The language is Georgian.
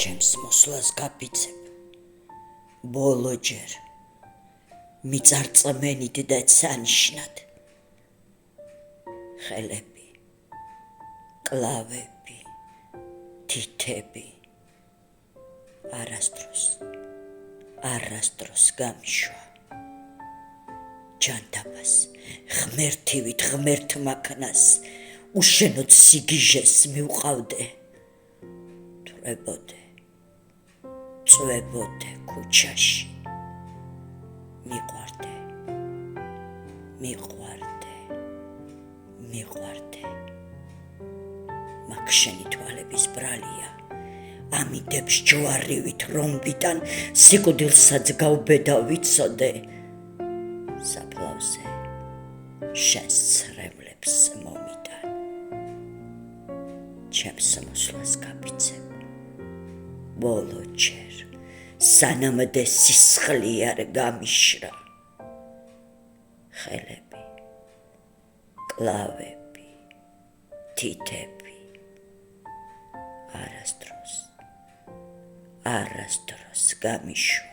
ჩემს მოსვლას გაფიცებ ბოლოჯერ მიწარწმენით და ცანიშნად ხელები კლავები თითები არასდროს გამიშვა ჯანდაბას ღმერთივით ღმერთმაქნას უშენოდ სიგიჟეს მივყავდე წვებოდე ქუჩაში მიყვარდე მაგ შენი თვალების ბრალია ამიდებს ჯვარივით რომბიდან სიკვდილსაც გავბედა ვიცოდე საფლავზე შენს ცრემლებს მომიდან ჩემს მოსვლას გაფიცებ ბოლოჯერ სანამდე სისხლი არ გამიშრა ხელები კლავები თითები არასდროს გამიშვა